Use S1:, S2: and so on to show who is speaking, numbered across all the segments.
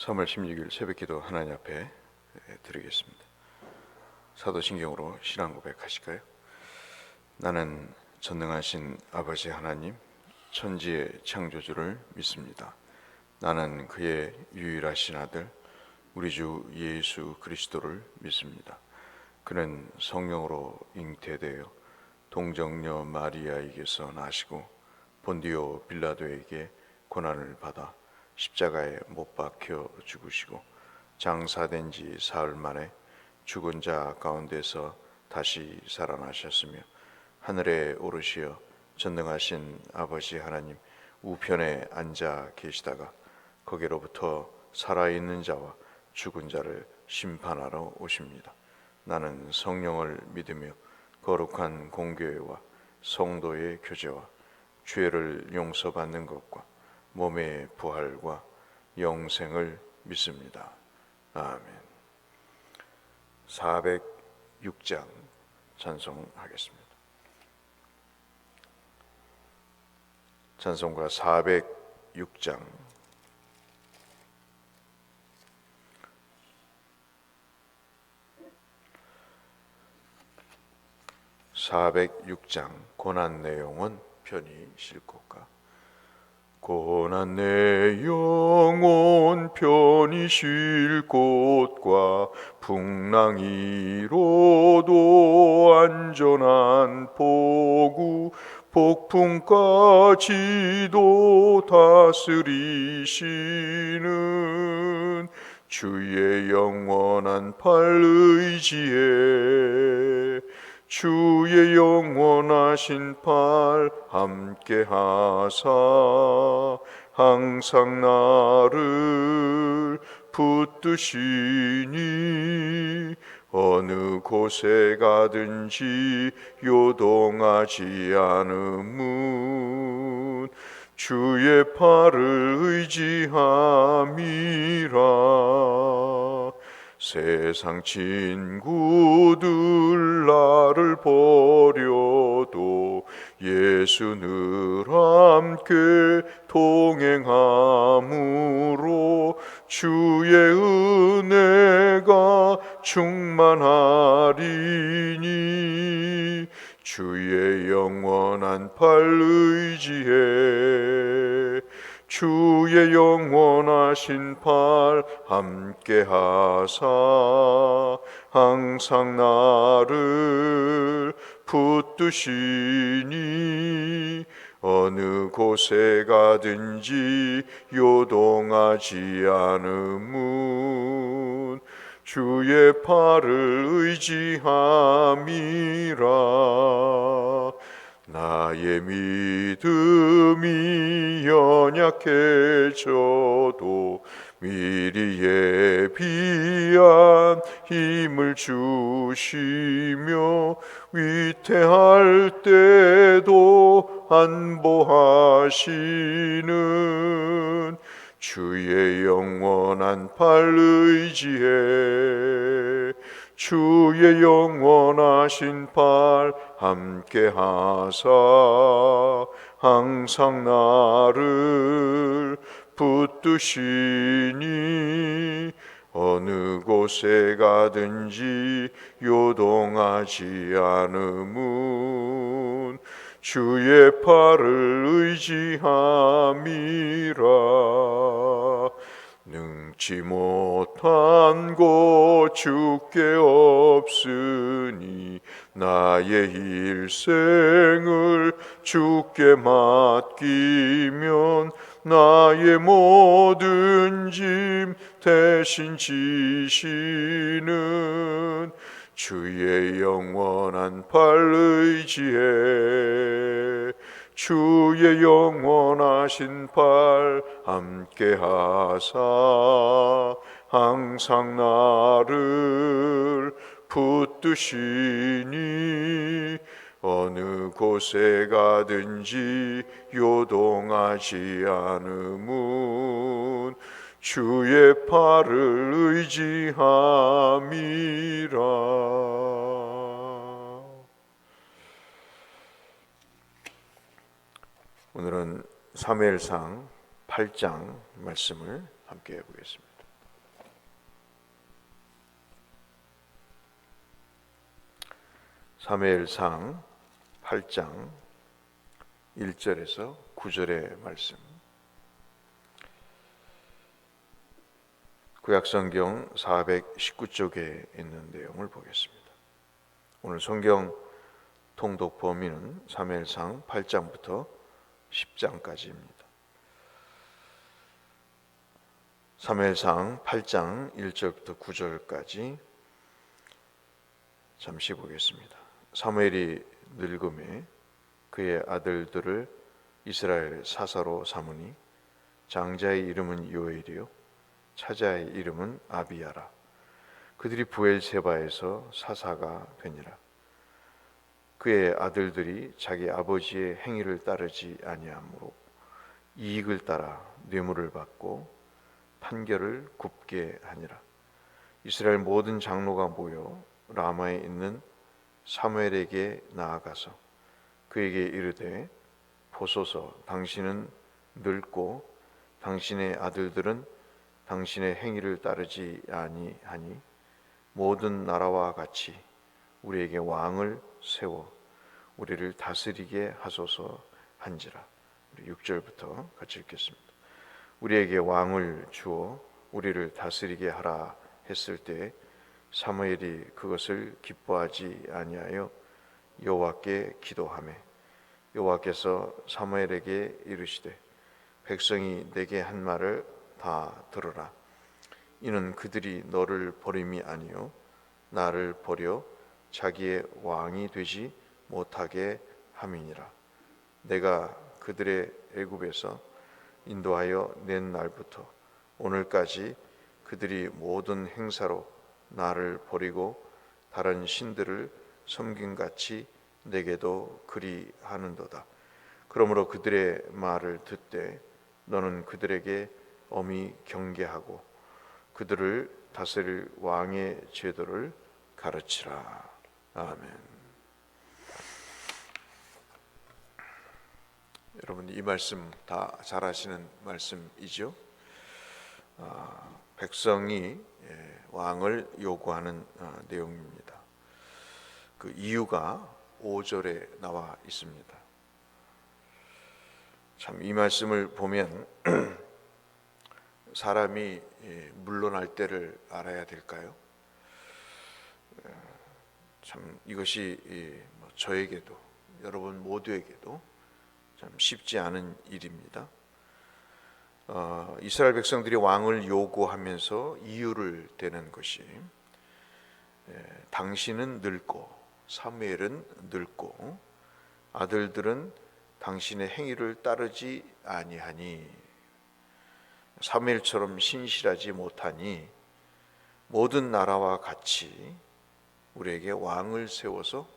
S1: 3월 16일 새벽기도 하나님 앞에 드리겠습니다. 사도신경으로 신앙 고백하실까요? 나는 전능하신 아버지 하나님, 천지의 창조주를 믿습니다. 나는 그의 유일하신 아들, 우리 주 예수 그리스도를 믿습니다. 그는 성령으로 잉태되어 동정녀 마리아에게서 나시고 본디오 빌라도에게 고난을 받아 십자가에 못 박혀 죽으시고 장사된 지 사흘 만에 죽은 자 가운데서 다시 살아나셨으며 하늘에 오르시어 전능하신 아버지 하나님 우편에 앉아 계시다가 거기로부터 살아있는 자와 죽은 자를 심판하러 오십니다. 나는 성령을 믿으며 거룩한 공교회와 성도의 교제와 죄를 용서받는 것과 몸의 부활과 영생을 믿습니다. 아멘. 406장 찬송하겠습니다. 찬송가 406장. 고난 내용은 편히 쉴곳가. 고난 내 영혼 편히 쉴 곳과 풍랑 위로도 안전한 포구 폭풍까지도 다스리시는 주의 영원한 팔 의지에 주의 영원하신 팔 함께 하사 항상 나를 붙드시니 어느 곳에 가든지 요동하지 않음은 주의 팔을 의지함이라. 세상 친구들 나를 버려도 예수 늘 함께 동행함으로 주의 은혜가 충만하리니 주의 영원한 팔 의지해 주의 영원하신 팔 함께 하사 항상 나를 붙드시니 어느 곳에 가든지 요동하지 않음은 주의 팔을 의지함이라. 나의 믿음이 연약해져도 미리 예비한 힘을 주시며 위태할 때도 안보하시는 주의 영원한 팔 의지해 주의 영원하신 팔 함께 하사 항상 나를 붙드시니 어느 곳에 가든지 요동하지 않음은 주의 팔을 의지함이라. 능치 못한 것 주께 없으니 나의 일생을 주께 맡기면 나의 모든 짐 대신 지시는 주의 영원한 팔 의지해 주의 영원하신 팔 함께 하사 항상 나를 붙드시니 어느 곳에 가든지 요동하지 않음은 주의 팔을 의지함이라. 오늘은 사무엘상 8장 말씀을 함께 해보겠습니다. 사무엘상 8장 1절에서 9절의 말씀. 구약성경 419쪽에 있는 내용을 보겠습니다. 오늘 성경 통독 범위는 사무엘상 8장부터 10장까지입니다. 사무엘상 8장 1절부터 9절까지 잠시 보겠습니다. 사무엘이 늙음에 그의 아들들을 이스라엘 사사로 삼으니 장자의 이름은 요엘이요 차자의 이름은 아비야라. 그들이 부엘세바에서 사사가 되니라. 그의 아들들이 자기 아버지의 행위를 따르지 아니하므로 이익을 따라 뇌물을 받고 판결을 굽게 하니라. 이스라엘 모든 장로가 모여 라마에 있는 사무엘에게 나아가서 그에게 이르되 보소서, 당신은 늙고 당신의 아들들은 당신의 행위를 따르지 아니하니 모든 나라와 같이 우리에게 왕을 세워 우리를 다스리게 하소서 한지라. 우리 6절부터 같이 읽겠습니다. 우리에게 왕을 주어 우리를 다스리게 하라 했을 때 사무엘이 그것을 기뻐하지 아니하여 여호와께 기도하매 여호와께서 사무엘에게 이르시되 백성이 내게 한 말을 다 들으라. 이는 그들이 너를 버림이 아니요 나를 버려 자기의 왕이 되지 못하게 함이니라. 내가 그들의 애굽에서 인도하여 낸 날부터 오늘까지 그들이 모든 행사로 나를 버리고 다른 신들을 섬김같이 내게도 그리하는도다. 그러므로 그들의 말을 듣되 너는 그들에게 엄히 경계하고 그들을 다스릴 왕의 제도를 가르치라. 아멘. 여러분, 이 말씀 다 잘 아시는 말씀이죠. 백성이 왕을 요구하는 내용입니다. 그 이유가 5절에 나와 있습니다. 참 이 말씀을 보면 사람이 물러날 때를 알아야 될까요? 참 이것이 저에게도 여러분 모두에게도 참 쉽지 않은 일입니다. 이스라엘 백성들이 왕을 요구하면서 이유를 대는 것이 당신은 늙고 사무엘은 늙고 아들들은 당신의 행위를 따르지 아니하니 사무엘처럼 신실하지 못하니 모든 나라와 같이 우리에게 왕을 세워서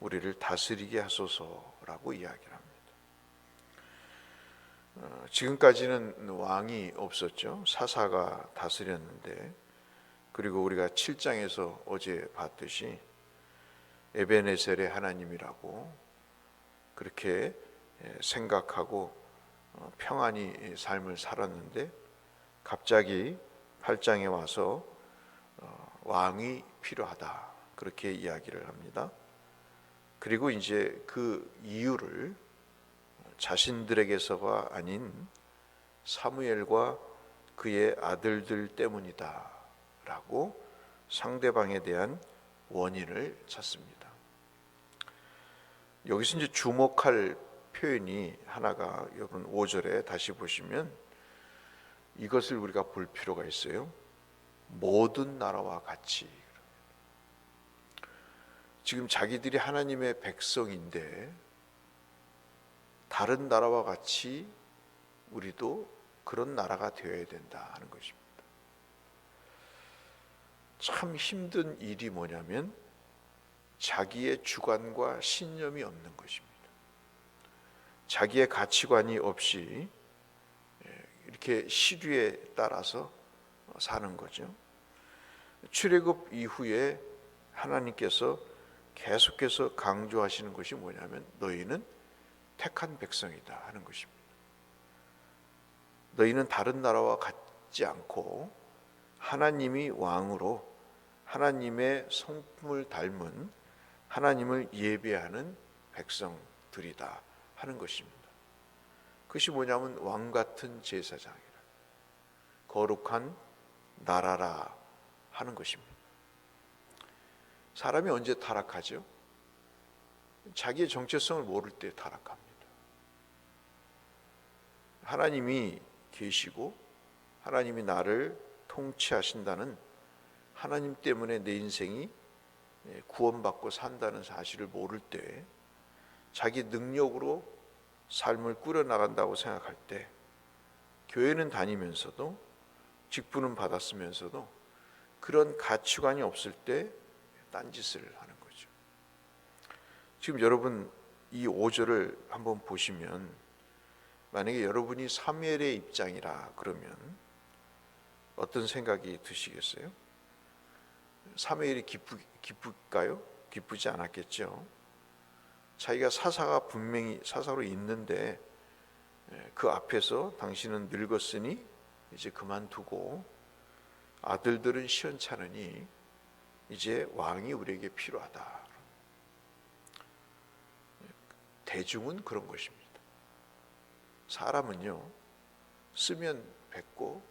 S1: 우리를 다스리게 하소서라고 이야기를 합니다. 지금까지는 왕이 없었죠. 사사가 다스렸는데, 그리고 우리가 7장에서 어제 봤듯이 에베네셀의 하나님이라고 그렇게 생각하고 평안히 삶을 살았는데 갑자기 8장에 와서 왕이 필요하다 그렇게 이야기를 합니다. 그리고 이제 그 이유를 자신들에게서가 아닌 사무엘과 그의 아들들 때문이다 라고 상대방에 대한 원인을 찾습니다. 여기서 이제 주목할 표현이 하나가 여러분 5절에 다시 보시면 이것을 우리가 볼 필요가 있어요. 모든 나라와 같이. 지금 자기들이 하나님의 백성인데 다른 나라와 같이 우리도 그런 나라가 되어야 된다 하는 것입니다. 참 힘든 일이 뭐냐면 자기의 주관과 신념이 없는 것입니다. 자기의 가치관이 없이 이렇게 시류에 따라서 사는 거죠. 출애굽 이후에 하나님께서 계속해서 강조하시는 것이 뭐냐면 너희는 택한 백성이다 하는 것입니다. 너희는 다른 나라와 같지 않고 하나님이 왕으로 하나님의 성품을 닮은 하나님을 예배하는 백성들이다 하는 것입니다. 그것이 뭐냐면 왕 같은 제사장이라, 거룩한 나라라 하는 것입니다. 사람이 언제 타락하죠? 자기의 정체성을 모를 때 타락합니다. 하나님이 계시고 하나님이 나를 통치하신다는, 하나님 때문에 내 인생이 구원받고 산다는 사실을 모를 때, 자기 능력으로 삶을 꾸려나간다고 생각할 때, 교회는 다니면서도 직분은 받았으면서도 그런 가치관이 없을 때 딴짓을 하는 거죠. 지금 여러분 이 5절을 한번 보시면, 만약에 여러분이 사무엘의 입장이라 그러면 어떤 생각이 드시겠어요? 사무엘이 기쁠까요? 기쁘지 않았겠죠. 자기가 사사가 분명히 사사로 있는데 그 앞에서 당신은 늙었으니 이제 그만두고 아들들은 시원찮으니 이제 왕이 우리에게 필요하다. 대중은 그런 것입니다. 사람은요, 쓰면 뱉고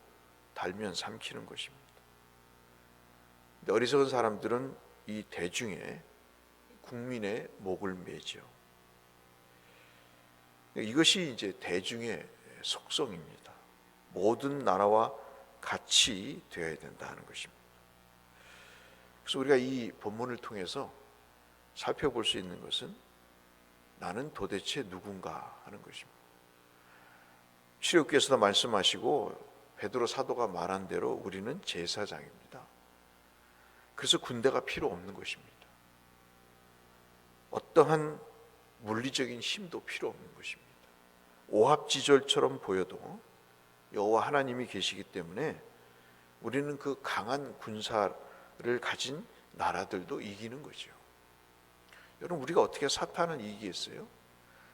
S1: 달면 삼키는 것입니다. 근데 어리석은 사람들은 이 대중의, 국민의 목을 매죠. 이것이 이제 대중의 속성입니다. 모든 나라와 같이 되어야 된다 하는 것입니다. 그래서 우리가 이 본문을 통해서 살펴볼 수 있는 것은, 나는 도대체 누군가 하는 것입니다. 출애굽기에서도 말씀하시고 베드로 사도가 말한 대로 우리는 제사장입니다. 그래서 군대가 필요 없는 것입니다. 어떠한 물리적인 힘도 필요 없는 것입니다. 오합지졸처럼 보여도 여호와 하나님이 계시기 때문에 우리는 그 강한 군사를 가진 나라들도 이기는 거죠. 여러분, 우리가 어떻게 사탄을 이기겠어요?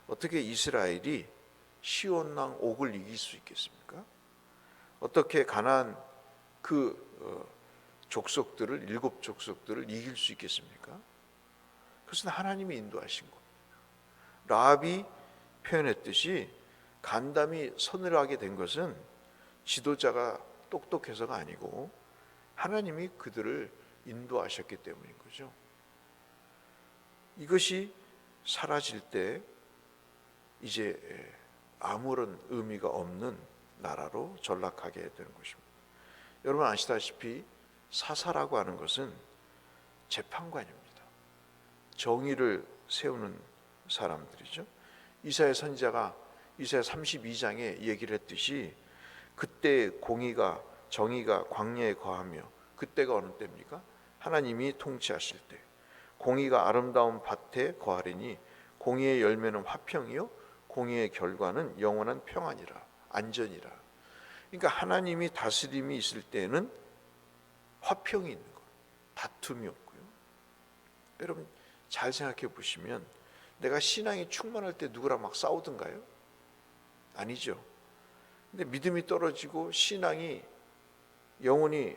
S1: 어떻게 이스라엘이 시온왕 옥을 이길 수 있겠습니까? 어떻게 가나안 그 족속들을, 7 족속들을 이길 수 있겠습니까? 그것은 하나님이 인도하신 겁니다. 라합이 표현했듯이 간담이 서늘하게 된 것은 지도자가 똑똑해서가 아니고 하나님이 그들을 인도하셨기 때문인 거죠. 이것이 사라질 때 이제 아무런 의미가 없는 나라로 전락하게 되는 것입니다. 여러분 아시다시피 사사라고 하는 것은 재판관입니다. 정의를 세우는 사람들이죠. 이사야 선지자가 이사야 32장에 얘기를 했듯이, 그때 공의가, 정의가 광야에 거하며, 그때가 어느 때입니까? 하나님이 통치하실 때. 공의가 아름다운 밭에 거하리니 공의의 열매는 화평이요 공의의 결과는 영원한 평안이라, 안전이라. 그러니까 하나님이 다스림이 있을 때는 화평이 있는 거예요. 다툼이 없고요. 여러분 잘 생각해 보시면, 내가 신앙이 충만할 때 누구랑 막 싸우던가요? 아니죠. 근데 믿음이 떨어지고 신앙이 영혼이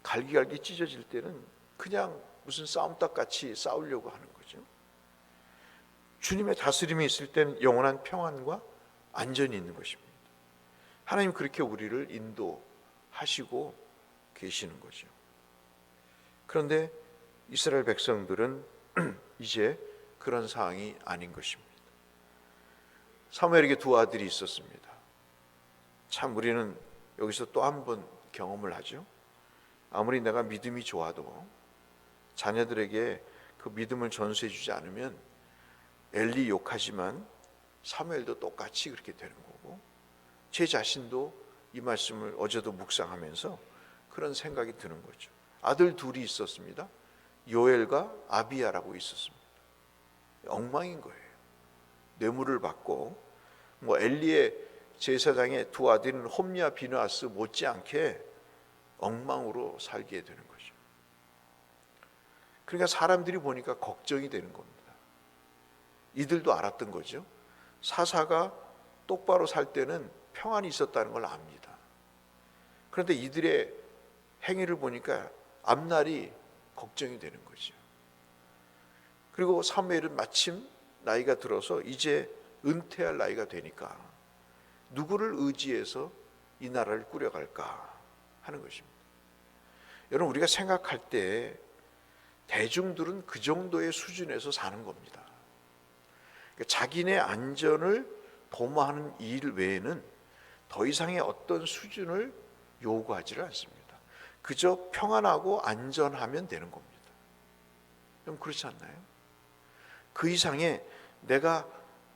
S1: 갈기갈기 찢어질 때는 그냥 무슨 싸움닭 같이 싸우려고 하는 거죠. 주님의 다스림이 있을 때는 영원한 평안과 안전이 있는 것입니다. 하나님 그렇게 우리를 인도하시고 계시는 거죠. 그런데 이스라엘 백성들은 이제 그런 상황이 아닌 것입니다. 사무엘에게 2 아들이 있었습니다. 참 우리는 여기서 또 한 번 경험을 하죠. 아무리 내가 믿음이 좋아도 자녀들에게 그 믿음을 전수해 주지 않으면 엘리 욕하지만 사무엘도 똑같이 그렇게 되는 거고, 제 자신도 이 말씀을 어제도 묵상하면서 그런 생각이 드는 거죠. 아들 2이 있었습니다. 요엘과 아비야라고 있었습니다. 엉망인 거예요. 뇌물을 받고, 엘리의 제사장의 2 아들은 홈리와 비느하스 못지않게 엉망으로 살게 되는 거죠. 그러니까 사람들이 보니까 걱정이 되는 겁니다. 이들도 알았던 거죠. 사사가 똑바로 살 때는 평안이 있었다는 걸 압니다. 그런데 이들의 행위를 보니까 앞날이 걱정이 되는 거죠. 그리고 사무엘은 마침 나이가 들어서 이제 은퇴할 나이가 되니까 누구를 의지해서 이 나라를 꾸려갈까 하는 것입니다. 여러분, 우리가 생각할 때 대중들은 그 정도의 수준에서 사는 겁니다. 그러니까 자기네 안전을 도모하는 일 외에는 더 이상의 어떤 수준을 요구하지를 않습니다. 그저 평안하고 안전하면 되는 겁니다. 그럼 그렇지 않나요? 그 이상의 내가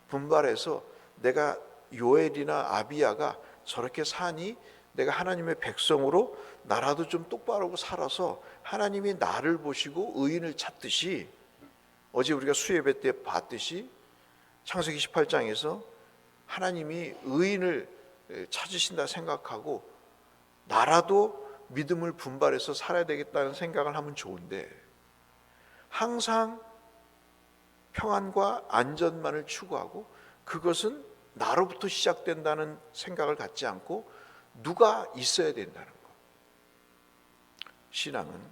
S1: 분발해서 내가 요엘이나 아비야가 저렇게 사니 내가 하나님의 백성으로 나라도 좀 똑바로 살아서 하나님이 나를 보시고 의인을 찾듯이, 어제 우리가 수예배 때 봤듯이 창세기 18장에서 하나님이 의인을 찾으신다 생각하고 나라도 믿음을 분발해서 살아야 되겠다는 생각을 하면 좋은데, 항상 평안과 안전만을 추구하고 그것은 나로부터 시작된다는 생각을 갖지 않고 누가 있어야 된다는 것. 신앙은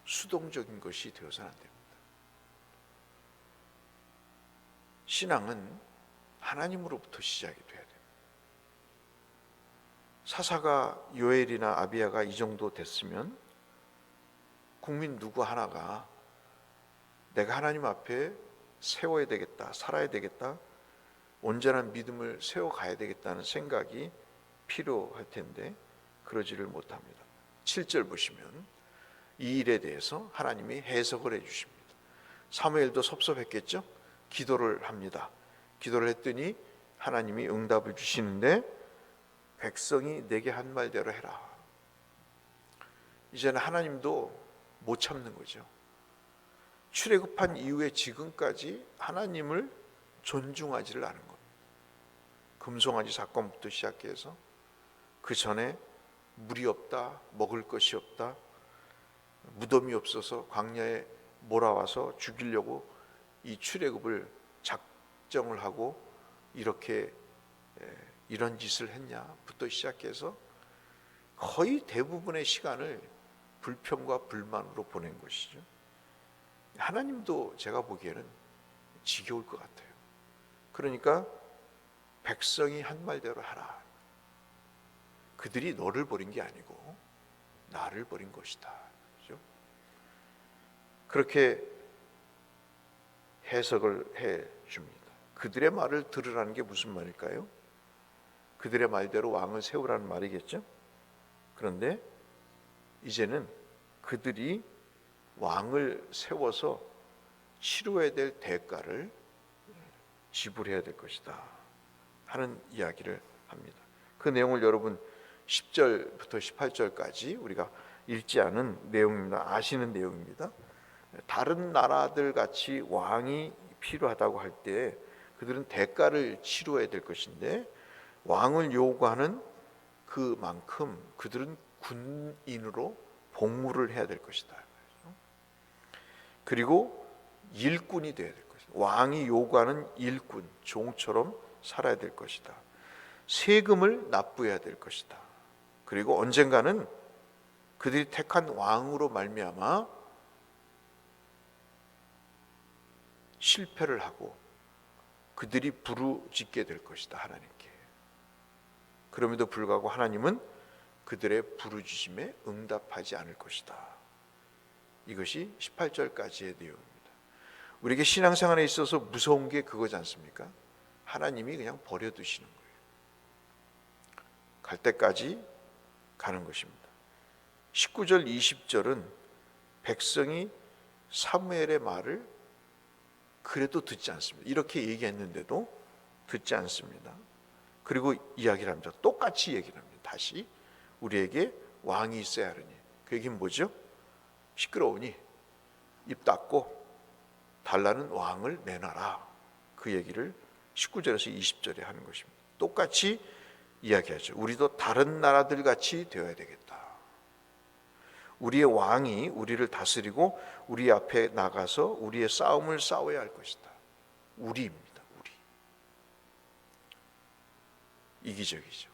S1: 수동적인 것이 되어서는 안 됩니다. 신앙은 하나님으로부터 시작이 돼야 됩니다. 사사가 요엘이나 아비야가 이 정도 됐으면 국민 누구 하나가 내가 하나님 앞에 세워야 되겠다, 살아야 되겠다, 온전한 믿음을 세워가야 되겠다는 생각이 필요할 텐데 그러지를 못합니다. 7절 보시면 이 일에 대해서 하나님이 해석을 해 주십니다. 사무엘도 섭섭했겠죠? 기도를 합니다. 기도를 했더니 하나님이 응답을 주시는데 백성이 내게 한 말대로 해라. 이제는 하나님도 못 참는 거죠. 출애굽한 이후에 지금까지 하나님을 존중하지를 않은 겁니다. 금송아지 사건부터 시작해서 그 전에 물이 없다, 먹을 것이 없다, 무덤이 없어서 광야에 몰아와서 죽이려고 이 출애굽을 작정을 하고 이렇게 이런 짓을 했냐부터 시작해서 거의 대부분의 시간을 불평과 불만으로 보낸 것이죠. 하나님도 제가 보기에는 지겨울 것 같아요. 그러니까 백성이 한 말대로 하라. 그들이 너를 버린 게 아니고 나를 버린 것이다. 그렇죠? 그렇게 해석을 해 줍니다. 그들의 말을 들으라는 게 무슨 말일까요? 그들의 말대로 왕을 세우라는 말이겠죠? 그런데 이제는 그들이 왕을 세워서 치러야 될 대가를 지불해야 될 것이다 하는 이야기를 합니다. 그 내용을 여러분 10절부터 18절까지 우리가 읽지 않은 내용입니다. 아시는 내용입니다. 다른 나라들 같이 왕이 필요하다고 할 때 그들은 대가를 치러야 될 것인데 왕을 요구하는 그만큼 그들은 군인으로 복무를 해야 될 것이다. 그리고 일꾼이 되어야 될 것이다. 왕이 요구하는 일꾼, 종처럼 살아야 될 것이다. 세금을 납부해야 될 것이다. 그리고 언젠가는 그들이 택한 왕으로 말미암아 실패를 하고 그들이 부르짖게 될 것이다, 하나님께. 그럼에도 불구하고 하나님은 그들의 부르짖음에 응답하지 않을 것이다. 이것이 18절까지의 내용입니다. 우리에게 신앙생활에 있어서 무서운 게 그거지 않습니까? 하나님이 그냥 버려두시는 거예요. 갈 때까지 가는 것입니다. 19절 20절은 백성이 사무엘의 말을 그래도 듣지 않습니다. 이렇게 얘기했는데도 듣지 않습니다. 그리고 이야기를 합니다. 똑같이 얘기를 합니다. 다시 우리에게 왕이 있어야 하느니. 그 얘기는 뭐죠? 시끄러우니 입 닫고 달라는 왕을 내놔라. 그 얘기를 19절에서 20절에 하는 것입니다. 똑같이 이야기하죠. 우리도 다른 나라들 같이 되어야 되겠다. 우리의 왕이 우리를 다스리고 우리 앞에 나가서 우리의 싸움을 싸워야 할 것이다. 우리입니다. 우리. 이기적이죠.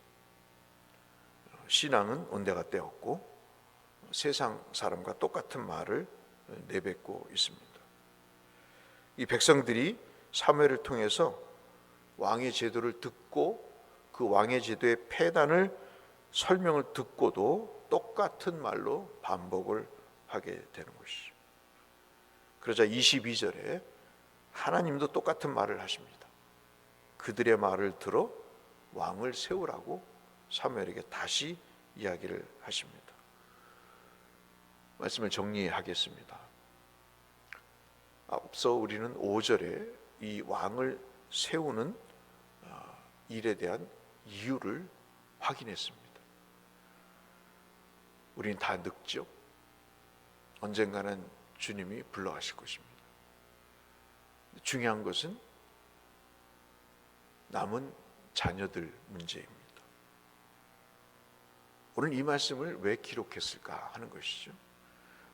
S1: 신앙은 온데가 때없고 세상 사람과 똑같은 말을 내뱉고 있습니다. 이 백성들이 사무엘을 통해서 왕의 제도를 듣고 그 왕의 제도의 폐단을 설명을 듣고도 똑같은 말로 반복을 하게 되는 것이죠. 그러자 22절에 하나님도 똑같은 말을 하십니다. 그들의 말을 들어 왕을 세우라고 사무엘에게 다시 이야기를 하십니다. 말씀을 정리하겠습니다. 앞서 우리는 5절에 이 왕을 세우는 일에 대한 이유를 확인했습니다. 우리는 다 늙죠. 언젠가는 주님이 불러가실 것입니다. 중요한 것은 남은 자녀들 문제입니다. 오늘 이 말씀을 왜 기록했을까 하는 것이죠.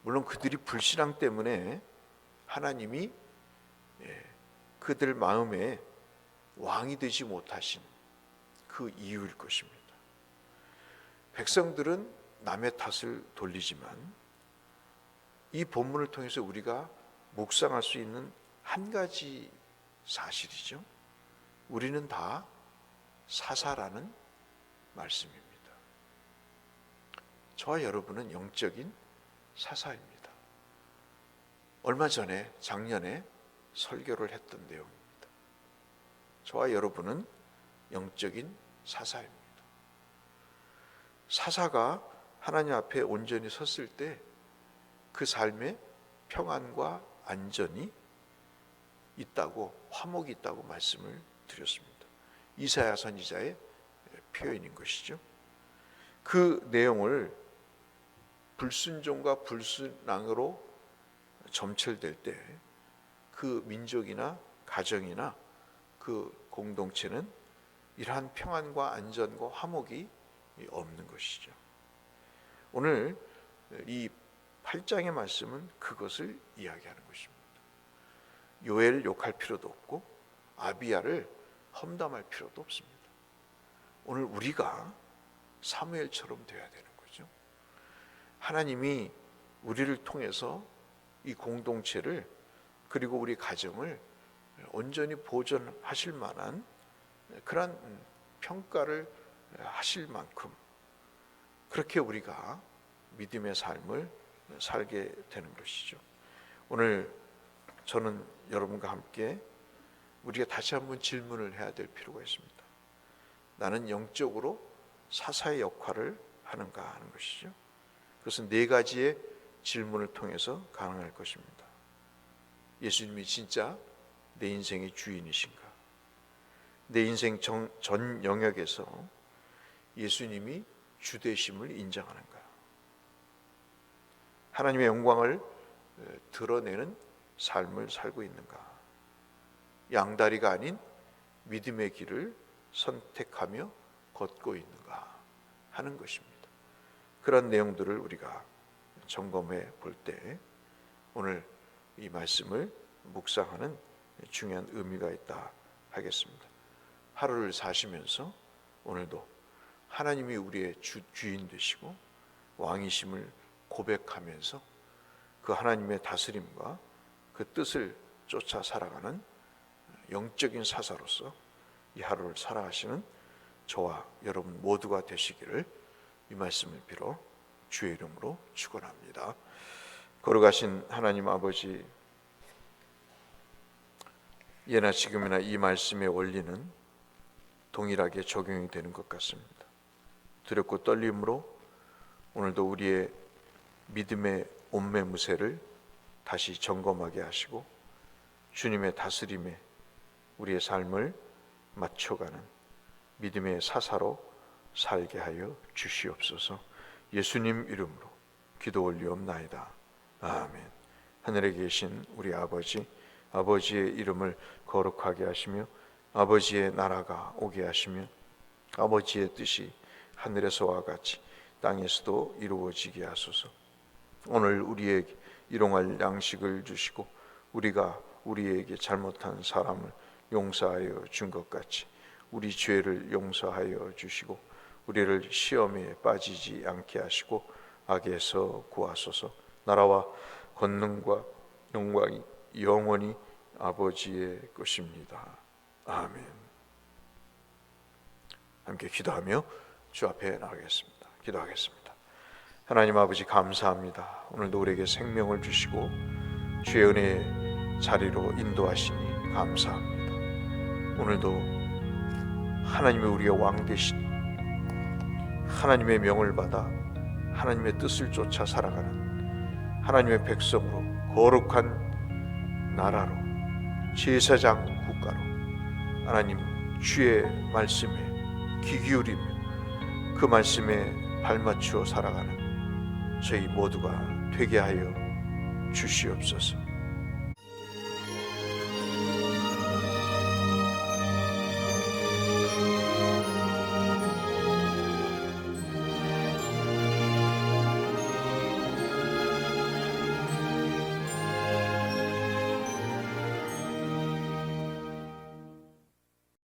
S1: 물론 그들이 불신앙 때문에 하나님이 그들 마음에 왕이 되지 못하신 그 이유일 것입니다. 백성들은 남의 탓을 돌리지만 이 본문을 통해서 우리가 묵상할 수 있는 한 가지 사실이죠. 우리는 다 사사라는 말씀입니다. 저와 여러분은 영적인 사사입니다. 얼마 전에 작년에 설교를 했던 내용입니다. 저와 여러분은 영적인 사사입니다. 사사가 하나님 앞에 온전히 섰을 때 그 삶에 평안과 안전이 있다고, 화목이 있다고 말씀을 드렸습니다. 이사야 선지자의 표현인 것이죠. 그 내용을 불순종과 불순앙으로 점철될 때 그 민족이나 가정이나 그 공동체는 이러한 평안과 안전과 화목이 없는 것이죠. 오늘 이 8장의 말씀은 그것을 이야기하는 것입니다. 요엘을 욕할 필요도 없고 아비야를 험담할 필요도 없습니다. 오늘 우리가 사무엘처럼 되어야 되는 거죠. 하나님이 우리를 통해서 이 공동체를 그리고 우리 가정을 온전히 보존하실 만한 그러한 평가를 하실 만큼 그렇게 우리가 믿음의 삶을 살게 되는 것이죠. 오늘 저는 여러분과 함께 우리가 다시 한번 질문을 해야 될 필요가 있습니다. 나는 영적으로 사사의 역할을 하는가 하는 것이죠. 그것은 네 가지의 질문을 통해서 가능할 것입니다. 예수님이 진짜 내 인생의 주인이신가? 내 인생 전 영역에서 예수님이 주되심을 인정하는가? 하나님의 영광을 드러내는 삶을 살고 있는가? 양다리가 아닌 믿음의 길을 선택하며 걷고 있는가 하는 것입니다. 그런 내용들을 우리가 점검해 볼 때 오늘 이 말씀을 묵상하는 중요한 의미가 있다 하겠습니다. 하루를 사시면서 오늘도 하나님이 우리의 주인 되시고 왕이심을 고백하면서 그 하나님의 다스림과 그 뜻을 쫓아 살아가는 영적인 사사로서 이 하루를 살아가시는 저와 여러분 모두가 되시기를 이 말씀을 빌어 주의 이름으로 축원합니다. 거룩하신 하나님 아버지, 예나 지금이나 이 말씀의 원리는 동일하게 적용이 되는 것 같습니다. 두렵고 떨림으로 오늘도 우리의 믿음의 옷매무새를 다시 점검하게 하시고 주님의 다스림에 우리의 삶을 맞춰가는 믿음의 사사로 살게 하여 주시옵소서. 예수님 이름으로 기도 올리옵나이다. 아멘. 하늘에 계신 우리 아버지, 아버지의 이름을 거룩하게 하시며 아버지의 나라가 오게 하시며 아버지의 뜻이 하늘에서와 같이 땅에서도 이루어지게 하소서. 오늘 우리에게 일용할 양식을 주시고 우리가 우리에게 잘못한 사람을 용서하여 준 것 같이 우리 죄를 용서하여 주시고 우리를 시험에 빠지지 않게 하시고 악에서 구하소서. 나라와 권능과 영광이 영원히 아버지의 것입니다. 아멘. 함께 기도하며 주 앞에 나가겠습니다. 기도하겠습니다. 하나님 아버지, 감사합니다. 오늘도 우리에게 생명을 주시고 주의 은혜의 자리로 인도하시니 감사합니다. 오늘도 하나님의 우리의 왕 되신 하나님의 명을 받아 하나님의 뜻을 쫓아 살아가는 하나님의 백성으로, 거룩한 나라로, 제사장 국가로 하나님 주의 말씀에 귀 기울이며 그 말씀에 발맞추어 살아가는 저희 모두가 되게 하여 주시옵소서.